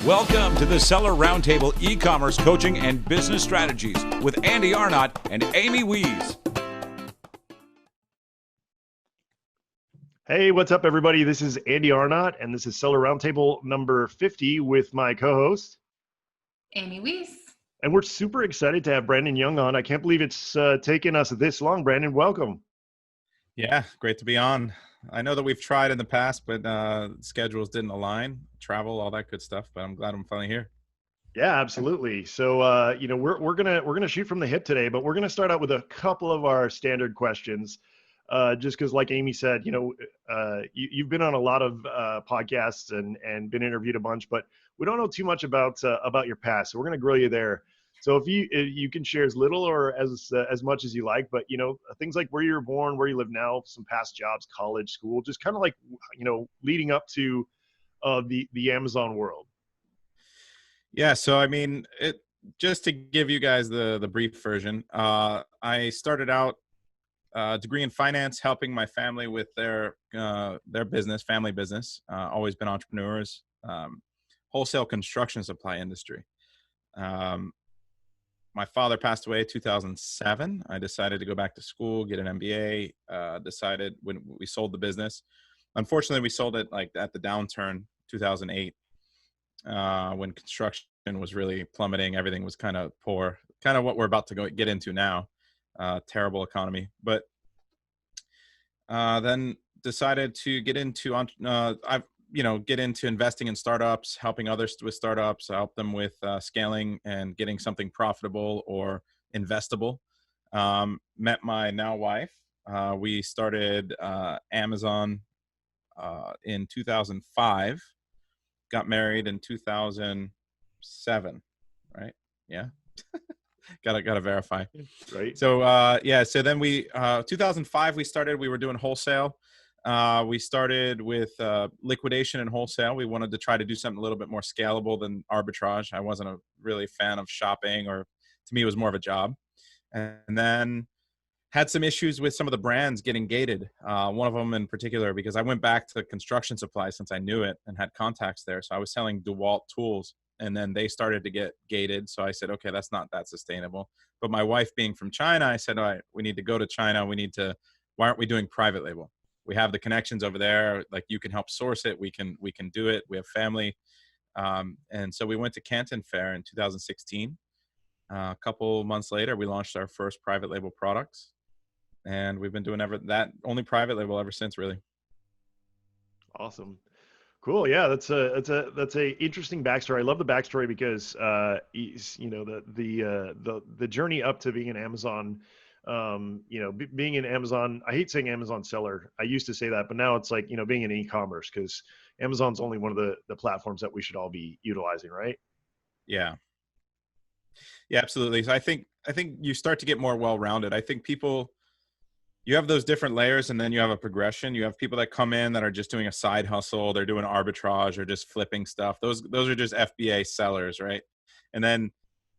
Welcome to the Seller Roundtable e-commerce coaching and business strategies with Andy Arnott and Amy Wees. Hey, what's up, everybody? This is Andy Arnott, and this is Seller Roundtable number 50 with my co-host, Amy Wees. And we're super excited to have Brandon Young on. I can't believe it's taken us this long. Brandon, welcome. Yeah, great to be on. I know that we've tried in the past, but schedules didn't align, travel, all that good stuff. But I'm glad I'm finally here. Yeah, absolutely. So, we're gonna shoot from the hip today, but we're gonna start out with a couple of our standard questions, just because, like Amy said, you've been on a lot of podcasts and been interviewed a bunch, but we don't know too much about your past. So we're gonna grill you there. So if you can share as little or as much as you like, but things like where you were born, where you live now, some past jobs, college, school, just kind of like leading up to the Amazon world. Yeah, so I mean, just to give you guys the brief version, I started out degree in finance, helping my family with their business, family business. Always been entrepreneurs, wholesale construction supply industry. My father passed away in 2007. I decided to go back to school, get an MBA, decided when we sold the business. Unfortunately, we sold it like at the downturn, 2008, when construction was really plummeting. Everything was kind of poor, kind of what we're about to get into now. Terrible economy. But then decided to get into get into investing in startups, helping others with startups, help them with scaling and getting something profitable or investable. Met my now wife. We started Amazon in 2005. Got married in 2007, right? Yeah. Gotta verify. Right. So so then we 2005 we were doing wholesale. We started with liquidation and wholesale. We wanted to try to do something a little bit more scalable than arbitrage. I wasn't a really fan of shopping, or to me it was more of a job. And then had some issues with some of the brands getting gated. One of them in particular, because I went back to construction supply since I knew it and had contacts there. So I was selling DeWalt tools, and then they started to get gated. So I said, okay, that's not that sustainable. But my wife being from China, I said, all right, we need to go to China. Why aren't we doing private label? We have the connections over there. Like, you can help source it. We can do it. We have family. And so we went to Canton Fair in 2016. A couple months later, we launched our first private label products. And we've been doing only private label ever since, really. Awesome. Cool. Yeah, that's a interesting backstory. I love the backstory because the journey up to being an Amazon, being an Amazon. I hate saying Amazon seller. I used to say that, but now it's like being an e-commerce, because Amazon's only one of the platforms that we should all be utilizing, right? Yeah. Yeah, absolutely. So I think you start to get more well-rounded. I think you have those different layers, and then you have a progression. You have people that come in that are just doing a side hustle. They're doing arbitrage or just flipping stuff. Those are just FBA sellers, right? And then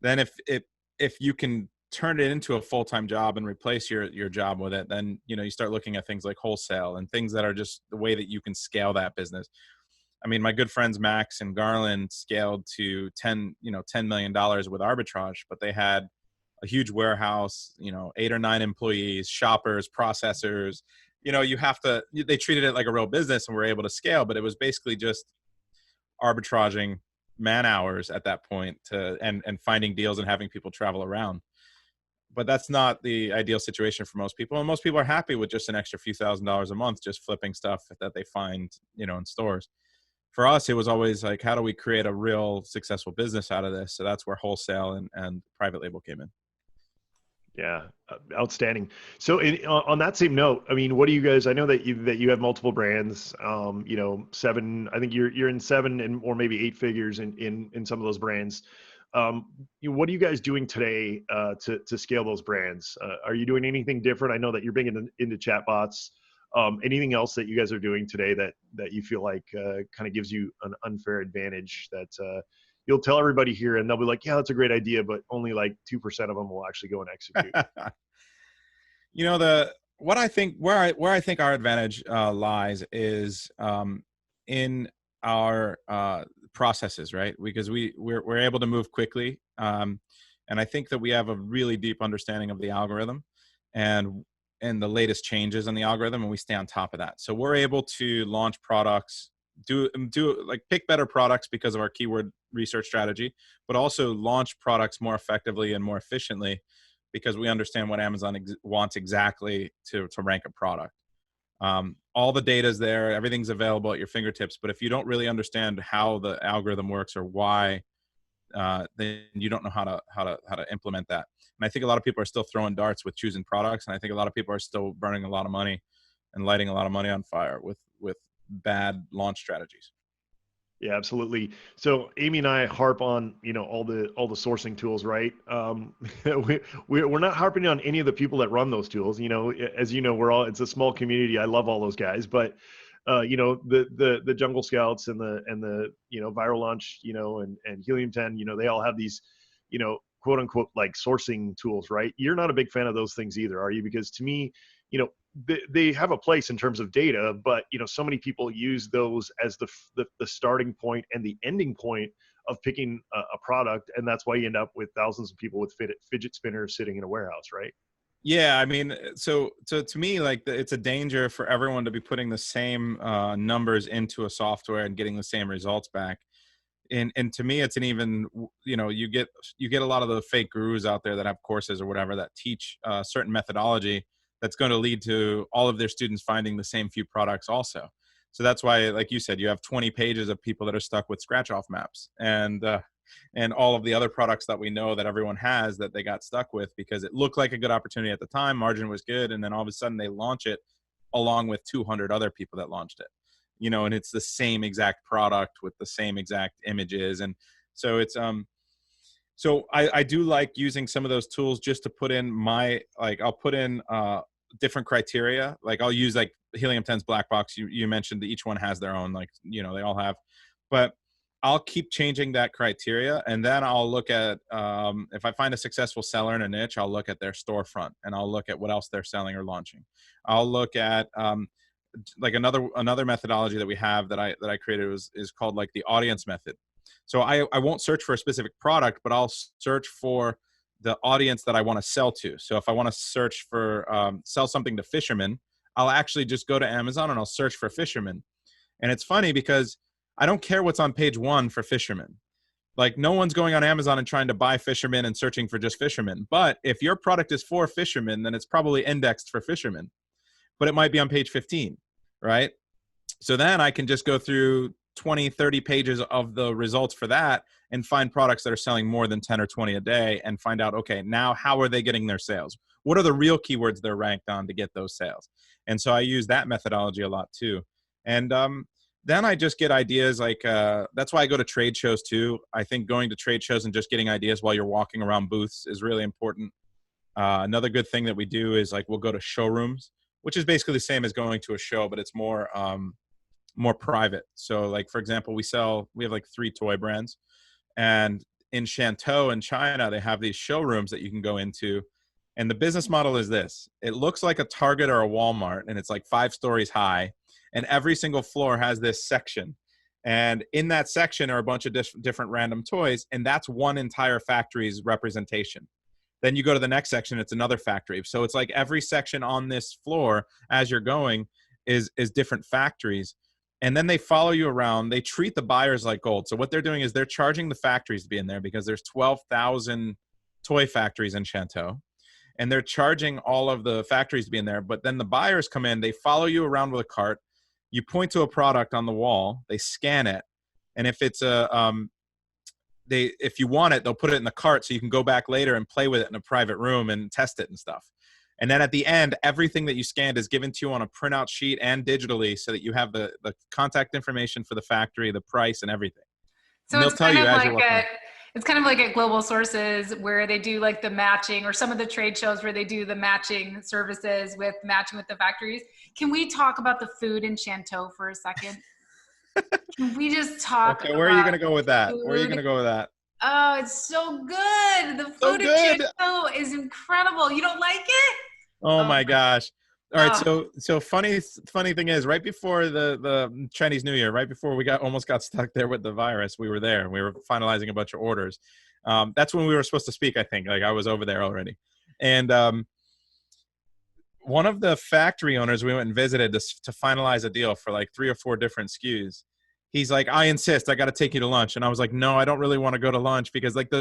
if you can turn it into a full-time job and replace your job with it, then you start looking at things like wholesale and things that are just the way that you can scale that business. I mean, my good friends Max and Garland scaled to $10 million with arbitrage, but they had a huge warehouse, 8 or 9 employees, shoppers, processors. They treated it like a real business and were able to scale, but it was basically just arbitraging man hours at that point and finding deals and having people travel around. But that's not the ideal situation for most people. And most people are happy with just an extra few $1,000s a month, just flipping stuff that they find, in stores. For us, it was always like, how do we create a real successful business out of this? So that's where wholesale and private label came in. Yeah, outstanding. So on that same note, I mean, what do you guys? I know that you have multiple brands. 7. I think you're in 7 or maybe 8 figures in some of those brands. What are you guys doing today to scale those brands? Are you doing anything different? I know that you're bringing into chatbots. Anything else that you guys are doing today that you feel like kind of gives you an unfair advantage that you'll tell everybody here and they'll be like, yeah, that's a great idea, but only like 2% of them will actually go and execute? Where I think our advantage lies is in our processes, right? Because we're able to move quickly. And I think that we have a really deep understanding of the algorithm and the latest changes in the algorithm, and we stay on top of that. So we're able to launch products, do like pick better products because of our keyword research strategy, but also launch products more effectively and more efficiently because we understand what Amazon wants exactly to rank a product. All the data is there, everything's available at your fingertips, but if you don't really understand how the algorithm works or why, then you don't know how to implement that. And I think a lot of people are still throwing darts with choosing products, and I think a lot of people are still burning a lot of money and lighting a lot of money on fire with bad launch strategies. Yeah, absolutely. So Amy and I harp on, all the sourcing tools, right? We're not harping on any of the people that run those tools. As it's a small community. I love all those guys, but the Jungle Scouts and the Viral Launch, and Helium 10, they all have these, quote unquote, like sourcing tools, right? You're not a big fan of those things either, are you? Because to me, they have a place in terms of data, but so many people use those as the starting point and the ending point of picking a product, and that's why you end up with thousands of people with fidget spinners sitting in a warehouse, right? Yeah, I mean, so to me, like it's a danger for everyone to be putting the same numbers into a software and getting the same results back. And to me, it's an even, you get a lot of the fake gurus out there that have courses or whatever that teach a certain methodology that's going to lead to all of their students finding the same few products also. So that's why, like you said, you have 20 pages of people that are stuck with scratch off maps and all of the other products that we know that everyone has that they got stuck with because it looked like a good opportunity at the time, margin was good, and then all of a sudden they launch it along with 200 other people that launched it. And it's the same exact product with the same exact images. And so it's, so I do like using some of those tools just to put in I'll put in different criteria. Like I'll use like Helium 10's black box. You mentioned that each one has their own, they all have, but I'll keep changing that criteria. And then I'll look at, if I find a successful seller in a niche, I'll look at their storefront and I'll look at what else they're selling or launching. I'll look at, like another methodology that we have that I created is called like the audience method. So I won't search for a specific product, but I'll search for the audience that I want to sell to. So if I want to search for sell something to fishermen, I'll actually just go to Amazon and I'll search for fishermen. And it's funny because I don't care what's on page 1 for fishermen. Like no one's going on Amazon and trying to buy fishermen and searching for just fishermen. But if your product is for fishermen, then it's probably indexed for fishermen. But it might be on page 15, right? So then I can just go through 20, 30 pages of the results for that and find products that are selling more than 10 or 20 a day and find out, okay, now how are they getting their sales? What are the real keywords they're ranked on to get those sales? And so I use that methodology a lot too. And then I just get ideas like, that's why I go to trade shows too. I think going to trade shows and just getting ideas while you're walking around booths is really important. Another good thing that we do is like we'll go to showrooms, which is basically the same as going to a show, but it's more private. So like, for example, we have like 3 toy brands, and in Shantou in China, they have these showrooms that you can go into. And the business model is this: it looks like a Target or a Walmart, and it's like 5 stories high, and every single floor has this section. And in that section are a bunch of different random toys, and that's one entire factory's representation. Then you go to the next section, it's another factory. So it's like every section on this floor as you're going is different factories. And then they follow you around. They treat the buyers like gold. So what they're doing is they're charging the factories to be in there because there's 12,000 toy factories in Shantou. And they're charging all of the factories to be in there. But then the buyers come in, they follow you around with a cart. You point to a product on the wall, they scan it. And if it's if you want it, they'll put it in the cart so you can go back later and play with it in a private room and test it and stuff. And then at the end, everything that you scanned is given to you on a printout sheet and digitally so that you have the contact information for the factory, the price, and everything. So and it's kind of like at Global Sources where they do like the matching, or some of the trade shows where they do the matching services with matching with the factories. Can we talk about the food in Shantou for a second? Can we just talk Okay, where are you going to go with that? Where are you going to go with that? Oh, it's so good. The food in Shantou is incredible. You don't like it? Oh my gosh. All right, Oh, so funny thing is, right before the Chinese New Year, right before we almost got stuck there with the virus, we were there. We were finalizing a bunch of orders. That's when we were supposed to speak, I think. Like I was over there already, and one of the factory owners we went and visited to finalize a deal for like 3 or 4 different SKUs. He's like, I insist, I got to take you to lunch. And I was like, no, I don't really want to go to lunch because like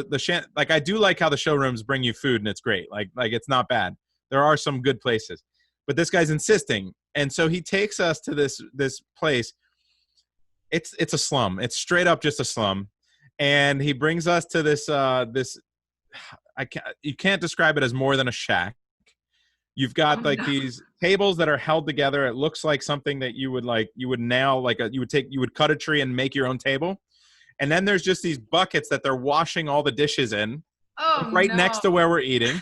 like I do like how the showrooms bring you food and it's great. Like it's not bad. There are some good places, but this guy's insisting. And so he takes us to this place. It's a slum. It's straight up just a slum. And he brings us to this you can't describe it as more than a shack. You've got like no. these tables that are held together. It looks like something that you would nail, you would cut a tree and make your own table. And then there's just these buckets that they're washing all the dishes in Oh, right no. next to where we're eating.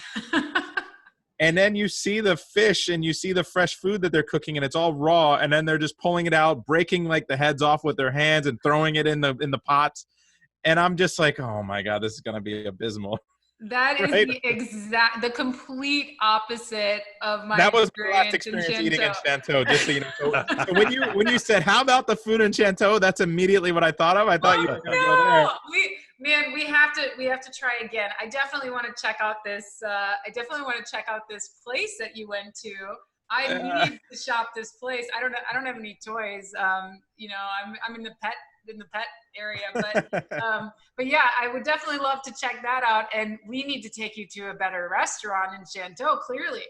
And then you see the fish and you see the fresh food that they're cooking and it's all raw. And then they're just pulling it out, breaking like the heads off with their hands and throwing it in the pots. And I'm just like, oh my God, this is going to be abysmal. That is Right? the complete opposite of my That was my last experience experience in eating in Shantou. Shantou, just so you know. So when you said, how about the food in Shantou, that's immediately what I thought of. I thought you were going to go there. We have to try again. I definitely want to check out this place that you went to. I need to shop this place. I don't have any toys. You know, I'm in the pet area, but yeah, I would definitely love to check that out. And we need to take you to a better restaurant in Shantou, clearly.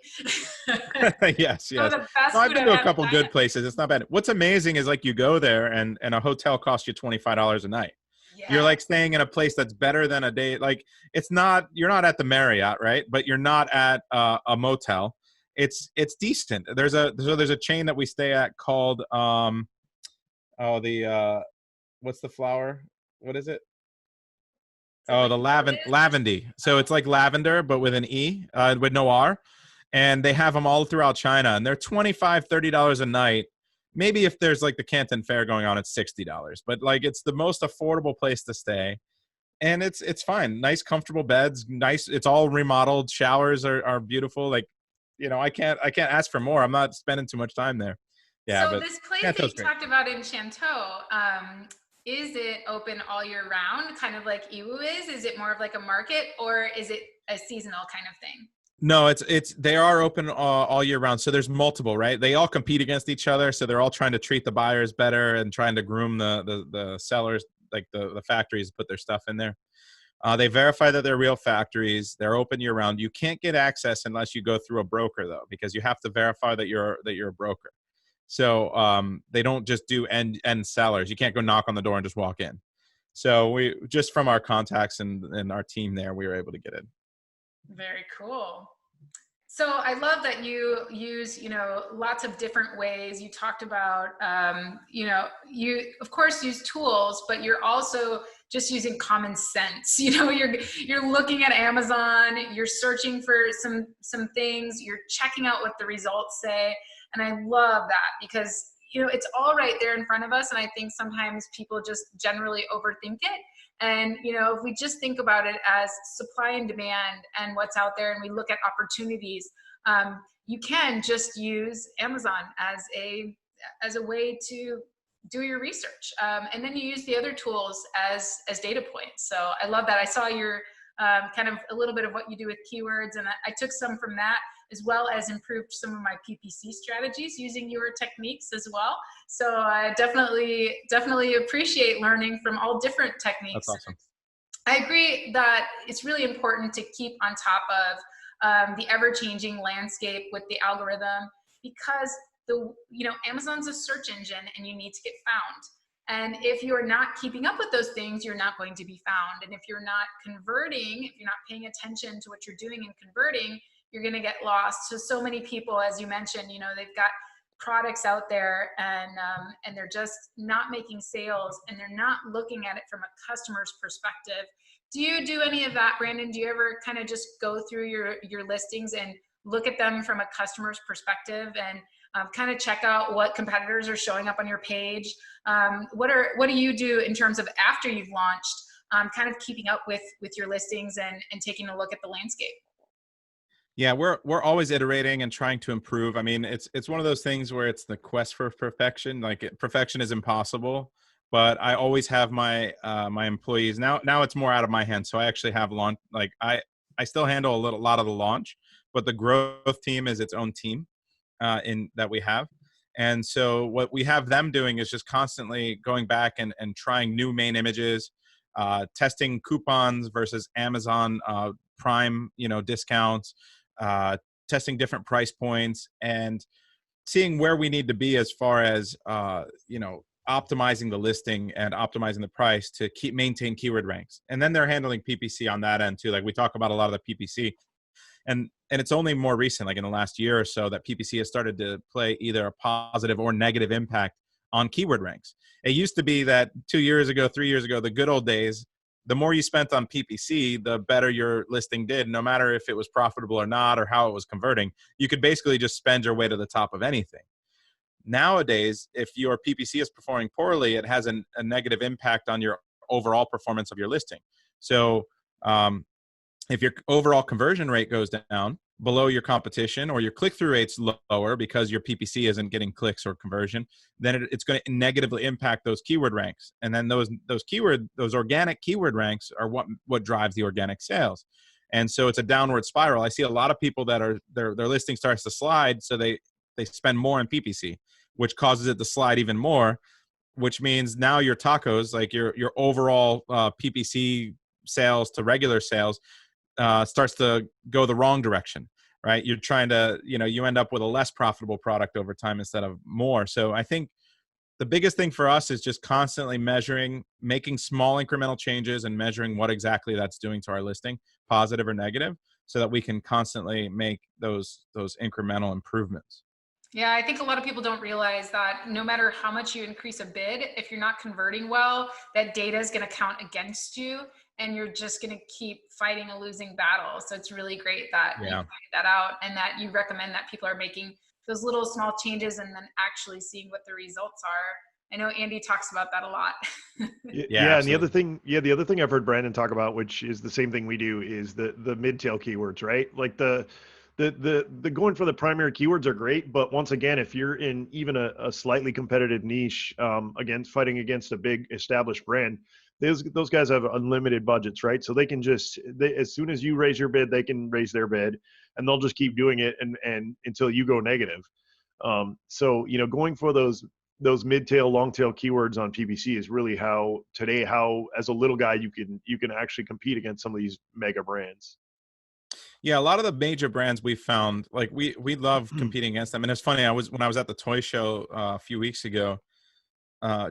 Yes. So the best No, I've food been to a had couple in good China. places. It's not bad. What's amazing is like you go there and a hotel costs you $25 a night. Yeah. You're like staying in a place that's better than a day. Like you're not at the Marriott, right? But you're not at a motel. It's decent. There's a chain that we stay at called what's the flower? What is it? Oh, the Lavendy. So it's like lavender, but with an E, with no R. And they have them all throughout China. And they're $25, $30 a night. Maybe if there's like the Canton Fair going on, it's $60. But like it's the most affordable place to stay. And it's fine. Nice, comfortable beds. Nice. It's all remodeled. Showers are beautiful. Like, you know, I can't ask for more. I'm not spending too much time there. Yeah, So but this place that Shantou's you great. talked about in Shantou, is it open all year round, kind of like Iwu is? Is it more of like a market, or is it a seasonal kind of thing? No, they are open all year round. So there's multiple, right? They all compete against each other. So they're all trying to treat the buyers better and trying to groom the sellers, like the factories, put their stuff in there. They verify that they're real factories. They're open year round. You can't get access unless you go through a broker though, because you have to verify that you're a broker. So they don't just do end sellers. You can't go knock on the door and just walk in. So we just from our contacts and our team there, we were able to get in. Very cool. So I love that you use, you know, lots of different ways. You talked about, you know, you of course use tools, but you're also just using common sense. You know, you're looking at Amazon, you're searching for some things, you're checking out what the results say. And I love that because, you know, it's all right there in front of us. And I think sometimes people just generally overthink it. And, you know, if we just think about it as supply and demand and what's out there, and we look at opportunities, you can just use Amazon as a way to do your research. And then you use the other tools as data points. So I love that. I saw your kind of a little bit of what you do with keywords, and I took some from that, as well as improved some of my PPC strategies using your techniques as well. So I definitely appreciate learning from all different techniques. That's awesome. I agree that it's really important to keep on top of the ever-changing landscape with the algorithm, because Amazon's a search engine and you need to get found. And if you're not keeping up with those things, you're not going to be found. And if you're not converting, if you're not paying attention to what you're doing and converting, you're going to get lost. So many people, as you mentioned, you know, they've got products out there and they're just not making sales, and they're not looking at it from a customer's perspective. Do you do any of that, Brandon? Do you ever kind of just go through your listings and look at them from a customer's perspective and kind of check out what competitors are showing up on your page? What do you do in terms of after you've launched, kind of keeping up with your listings and taking a look at the landscape? Yeah, we're always iterating and trying to improve. I mean, it's one of those things where it's the quest for perfection. Like perfection is impossible, but I always have my my employees now. Now it's more out of my hands, so I actually have launch. Like I still handle lot of the launch, but the growth team is its own team in that we have. And so what we have them doing is just constantly going back and trying new main images, testing coupons versus Amazon Prime, discounts, uh, testing different price points, and seeing where we need to be as far as optimizing the listing and optimizing the price to maintain keyword ranks. And then they're handling PPC on that end too. Like we talk about a lot of the PPC, and it's only more recent, like in the last year or so, that PPC has started to play either a positive or negative impact on keyword ranks. It used to be that 2 years ago, 3 years ago, the good old days, the more you spent on PPC, the better your listing did, no matter if it was profitable or not or how it was converting. You could basically just spend your way to the top of anything. Nowadays, if your PPC is performing poorly, it has a negative impact on your overall performance of your listing. So if your overall conversion rate goes down below your competition, or your click-through rate's lower because your PPC isn't getting clicks or conversion, then it's going to negatively impact those keyword ranks. And then those organic keyword ranks are what drives the organic sales. And so it's a downward spiral. I see a lot of people that are their listing starts to slide, so they spend more in PPC, which causes it to slide even more, which means now your tacos, like your overall PPC sales to regular sales, starts to go the wrong direction, right? You're trying to, you end up with a less profitable product over time instead of more. So I think the biggest thing for us is just constantly measuring, making small incremental changes and measuring what exactly that's doing to our listing, positive or negative, so that we can constantly make those incremental improvements. Yeah, I think a lot of people don't realize that no matter how much you increase a bid, if you're not converting well, that data is going to count against you, and you're just going to keep fighting a losing battle. So it's really great that you find that out, and that you recommend that people are making those little small changes and then actually seeing what the results are. I know Andy talks about that a lot. Yeah, and the other thing I've heard Brandon talk about, which is the same thing we do, is the mid-tail keywords, right? Like the going for the primary keywords are great, but once again, if you're in even a slightly competitive niche, fighting against a big established brand, those guys have unlimited budgets, right? So they can as soon as you raise your bid, they can raise their bid, and they'll just keep doing it and until you go negative. So going for those mid-tail, long-tail keywords on PPC is really how as a little guy you can actually compete against some of these mega brands. Yeah, a lot of the major brands we found, like we love competing against them. And it's funny, when I was at the toy show a few weeks ago,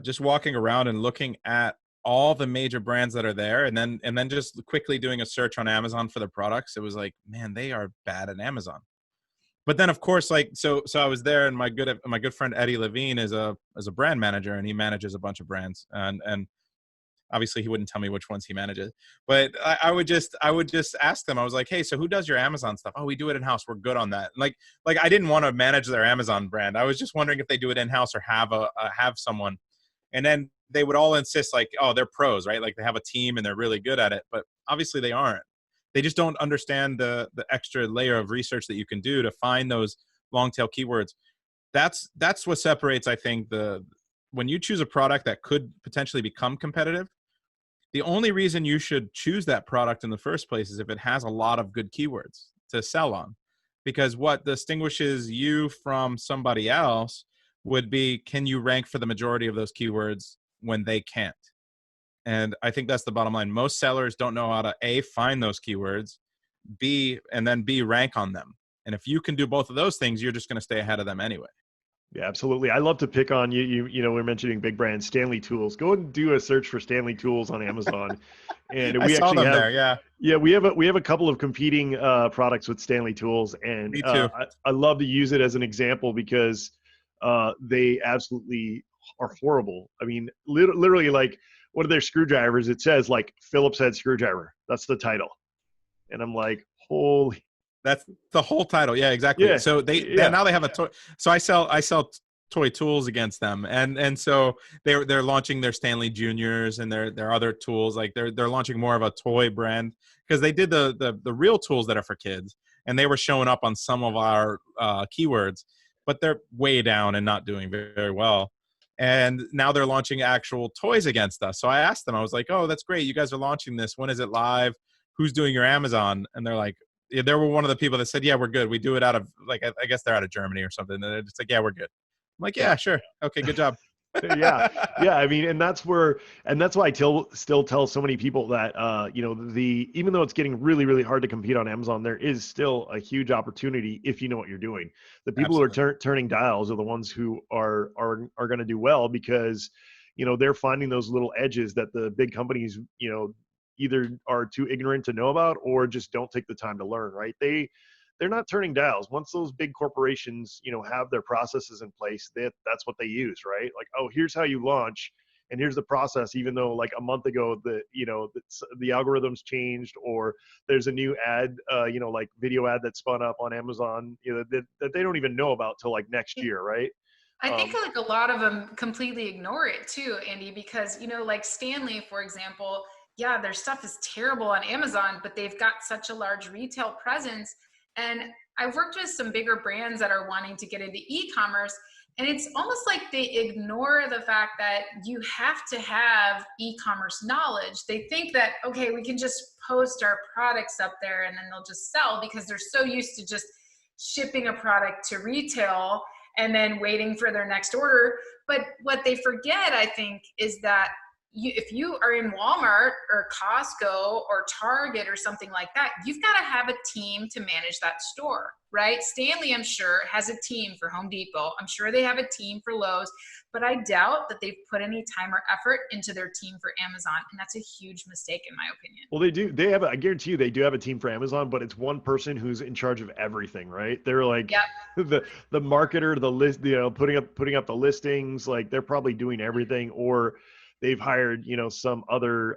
just walking around and looking at all the major brands that are there, and then just quickly doing a search on Amazon for the products. It was like, man, they are bad at Amazon. But then, of course, like so I was there, and my good friend Eddie Levine is a brand manager, and he manages a bunch of brands, and obviously he wouldn't tell me which ones he manages, but I would just ask them. I was like, hey, so who does your Amazon stuff? Oh, we do it in-house. We're good on that. Like I didn't want to manage their Amazon brand. I was just wondering if they do it in-house or have someone. And then they would all insist like, oh, they're pros, right? Like they have a team and they're really good at it, but obviously they aren't. They just don't understand the extra layer of research that you can do to find those long tail keywords. That's what separates, I think, when you choose a product that could potentially become competitive, the only reason you should choose that product in the first place is if it has a lot of good keywords to sell on. Because what distinguishes you from somebody else would be, can you rank for the majority of those keywords when they can't? And I think that's the bottom line. Most sellers don't know how to A, find those keywords, B, rank on them. And if you can do both of those things, you're just going to stay ahead of them anyway. Yeah, absolutely. I love to pick on you. We're mentioning big brands, Stanley Tools. Go and do a search for Stanley Tools on Amazon, and we saw actually them have there. Yeah, we have a couple of competing products with Stanley Tools, and Me too. I love to use it as an example because they absolutely are horrible. I mean, literally, like one of their screwdrivers, it says like Phillips head screwdriver. That's the title, and I'm like, holy. That's the whole title. Yeah, exactly. Yeah, So now they have a toy. So I sell toy tools against them, and so they're launching their Stanley Juniors and their other tools. Like they're launching more of a toy brand because they did the real tools that are for kids, and they were showing up on some of our keywords, but they're way down and not doing very, very well. And now they're launching actual toys against us. So I asked them, I was like, oh, that's great. You guys are launching this. When is it live? Who's doing your Amazon? And they're like, yeah, they were one of the people that said, yeah, we're good. We do it out of, like, I guess they're out of Germany or something. And they're just like, yeah, we're good. I'm like, yeah, sure. Okay, good job. Yeah. I mean, and that's why I still tell so many people that, even though it's getting really, really hard to compete on Amazon, there is still a huge opportunity if you know what you're doing. The people Absolutely. who are turning dials are the ones who are going to do well, because, they're finding those little edges that the big companies, either are too ignorant to know about or just don't take the time to learn, right? They're not turning dials. Once those big corporations, have their processes in place, that's what they use, right? Like, oh, here's how you launch, and here's the process. Even though like a month ago, the algorithms changed, or there's a new ad, like video ad that spun up on Amazon, that they don't even know about till like next year, right? I think like a lot of them completely ignore it too, Andy, because, like Stanley, for example, yeah, their stuff is terrible on Amazon, but they've got such a large retail presence. And I've worked with some bigger brands that are wanting to get into e-commerce, and it's almost like they ignore the fact that you have to have e-commerce knowledge. They think that, okay, we can just post our products up there and then they'll just sell, because they're so used to just shipping a product to retail and then waiting for their next order. But what they forget, I think, is that if you are in Walmart or Costco or Target or something like that, you've got to have a team to manage that store, right? Stanley, I'm sure, has a team for Home Depot. I'm sure they have a team for Lowe's, but I doubt that they've put any time or effort into their team for Amazon. And that's a huge mistake, in my opinion. Well, they do. They have, I guarantee you, they do have a team for Amazon, but it's one person who's in charge of everything, right? They're like, yep. the marketer, the list, putting up the listings, like they're probably doing everything, or they've hired, some other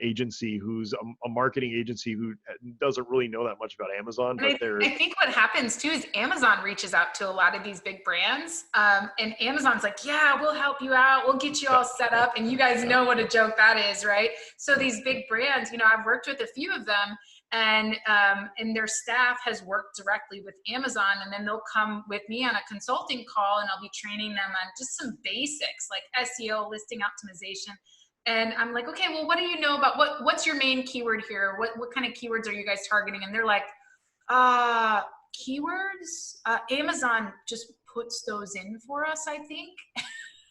agency who's a marketing agency who doesn't really know that much about Amazon. But I think what happens too is Amazon reaches out to a lot of these big brands, and Amazon's like, yeah, we'll help you out. We'll get you all set up. And you guys know what a joke that is, right? So these big brands, I've worked with a few of them, and their staff has worked directly with Amazon, and then they'll come with me on a consulting call, and I'll be training them on just some basics like SEO, listing optimization. And I'm like, okay, well, what do you know about what's your main keyword here? What kind of keywords are you guys targeting? And they're like, keywords? Amazon just puts those in for us, I think.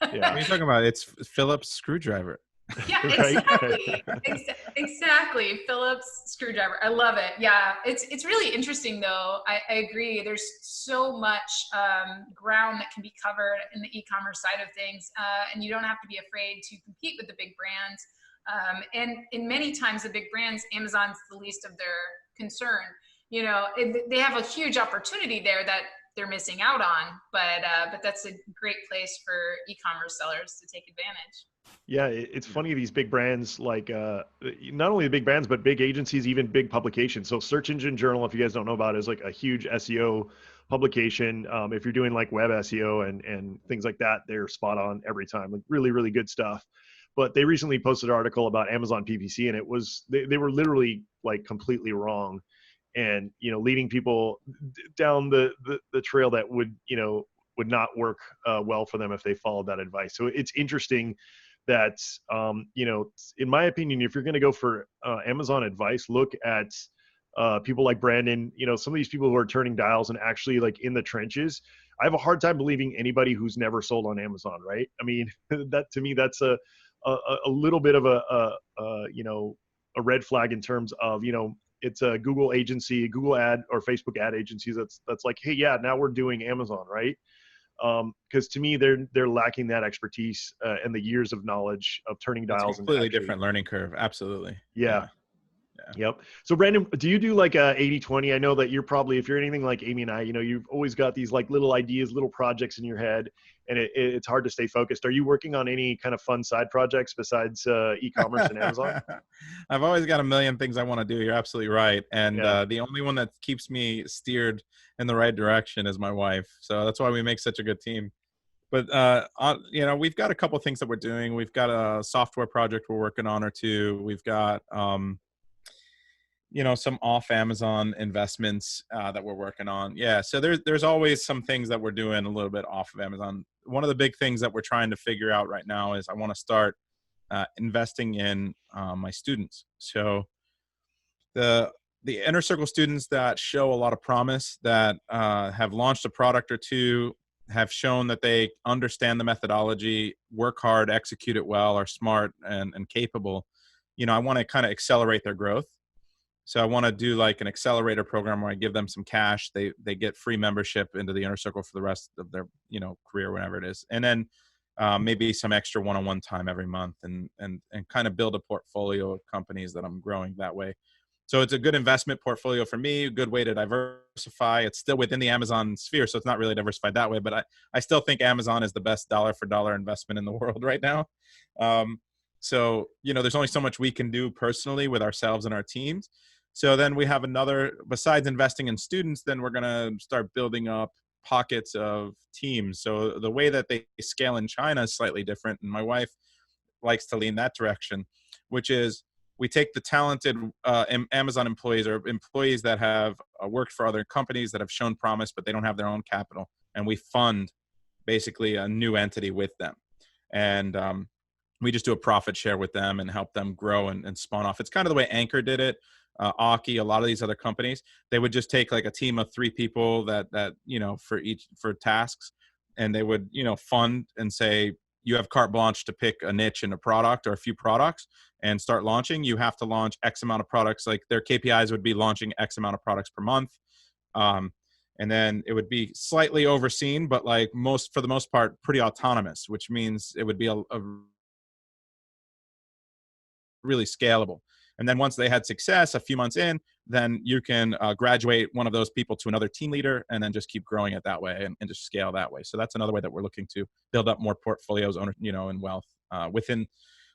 Yeah. What are you talking about? It's Phillips screwdriver. Yeah, exactly. Exactly. Phillips screwdriver. I love it. Yeah. It's really interesting though. I agree. There's so much ground that can be covered in the e-commerce side of things. And you don't have to be afraid to compete with the big brands. And in many times the big brands, Amazon's the least of their concern. They have a huge opportunity there that they're missing out on, but that's a great place for e-commerce sellers to take advantage. Yeah, it's funny, these big brands, like not only the big brands, but big agencies, even big publications. So Search Engine Journal, if you guys don't know about it, is like a huge SEO publication. If you're doing like web SEO and things like that, they're spot on every time, like really, really good stuff. But they recently posted an article about Amazon PPC, and it was, they were literally like completely wrong, and, leading people down the trail that would not work well for them if they followed that advice. So it's interesting that, in my opinion, if you're going to go for Amazon advice, look at people like Brandon, some of these people who are turning dials and actually like in the trenches. I have a hard time believing anybody who's never sold on Amazon, right? I mean, that to me, that's a little bit of a red flag in terms of, it's a Google agency, Google ad or Facebook ad agencies that's like, hey, yeah, now we're doing Amazon, right? Because to me, they're lacking that expertise and the years of knowledge of turning dials. It's a completely different learning curve. Absolutely. Yeah. Yep. So Brandon, do you do like a 80-20? I know that you're probably, if you're anything like Amy and I, you've always got these like little ideas, little projects in your head, and it's hard to stay focused. Are you working on any kind of fun side projects besides e-commerce and Amazon? I've always got a million things I want to do. You're absolutely right. And the only one that keeps me steered in the right direction is my wife. So that's why we make such a good team. But, we've got a couple of things that we're doing. We've got a software project we're working on or two. We've got, some off Amazon investments that we're working on. Yeah, so there's always some things that we're doing a little bit off of Amazon. One of the big things that we're trying to figure out right now is I want to start investing in my students. So the Inner Circle students that show a lot of promise, that have launched a product or two, have shown that they understand the methodology, work hard, execute it well, are smart and capable. I want to kind of accelerate their growth. So I want to do like an accelerator program where I give them some cash. They get free membership into the Inner Circle for the rest of their career, whatever it is, and then maybe some extra one-on-one time every month, and kind of build a portfolio of companies that I'm growing that way. So it's a good investment portfolio for me, a good way to diversify. It's still within the Amazon sphere, so it's not really diversified that way, but I still think Amazon is the best dollar for dollar investment in the world right now. So, there's only so much we can do personally with ourselves and our teams. So then we have besides investing in students, then we're going to start building up pockets of teams. So the way that they scale in China is slightly different. And my wife likes to lean that direction, which is we take the talented Amazon employees or employees that have worked for other companies that have shown promise, but they don't have their own capital. And we fund basically a new entity with them. And we just do a profit share with them and help them grow and spawn off. It's kind of the way Anchor did it. Aki, a lot of these other companies, they would just take like a team of 3 people that for tasks, and they would fund and say, you have carte blanche to pick a niche in a product or a few products and start launching. You have to launch X amount of products. Like their KPIs would be launching X amount of products per month, and then it would be slightly overseen, but for the most part pretty autonomous, which means it would be a really scalable. And then once they had success a few months in, then you can graduate one of those people to another team leader and then just keep growing it that way and just scale that way. So that's another way that we're looking to build up more portfolios, and wealth within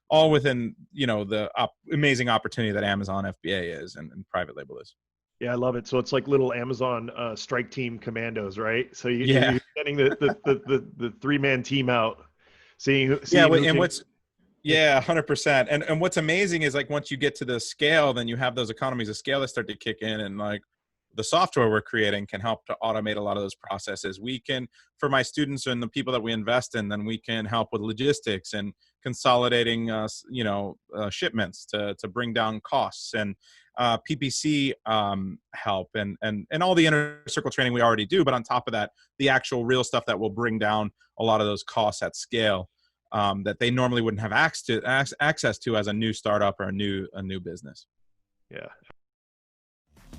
the amazing opportunity that Amazon FBA is and private label is. Yeah, I love it. So it's like little Amazon strike team commandos, right? So you're getting the 3-man team out, seeing Yeah, 100%. And what's amazing is once you get to the scale, then you have those economies of scale that start to kick in, and the software we're creating can help to automate a lot of those processes. We can, for my students and the people that we invest in, then we can help with logistics and consolidating, shipments to bring down costs, and PPC help and all the Inner Circle training we already do. But on top of that, the actual real stuff that will bring down a lot of those costs at scale. That they normally wouldn't have access to as a new startup or a new business. Yeah.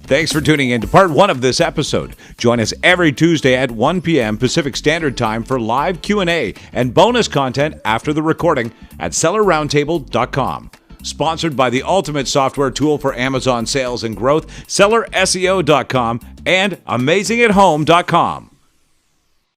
Thanks for tuning in to part 1 of this episode. Join us every Tuesday at 1 p.m. Pacific Standard Time for live Q&A and bonus content after the recording at sellerroundtable.com. Sponsored by the ultimate software tool for Amazon sales and growth, sellerseo.com and amazingathome.com.